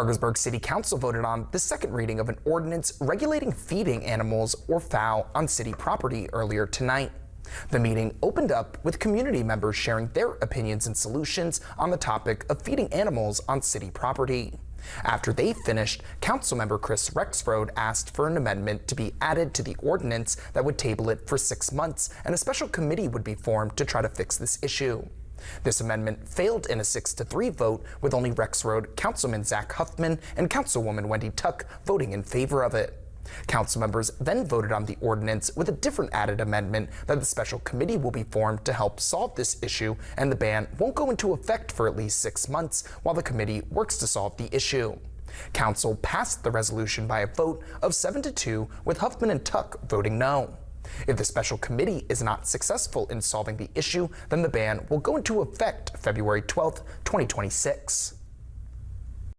Parkersburg City Council voted on the second reading of an ordinance regulating feeding animals or fowl on city property earlier tonight. The meeting opened up with community members sharing their opinions and solutions on the topic of feeding animals on city property. After they finished, Councilmember Chris Rexroad asked for an amendment to be added to the ordinance that would table it for 6 months, and a special committee would be formed to try to fix this issue. This amendment failed in a 6-3 vote, with only Rexroad, Councilman Zach Huffman, and Councilwoman Wendy Tuck voting in favor of it. Council members then voted on the ordinance with a different added amendment that the special committee will be formed to help solve this issue, and the ban won't go into effect for at least 6 months while the committee works to solve the issue. Council passed the resolution by a vote of 7-2, with Huffman and Tuck voting no. If the special committee is not successful in solving the issue, then the ban will go into effect February 12, 2026.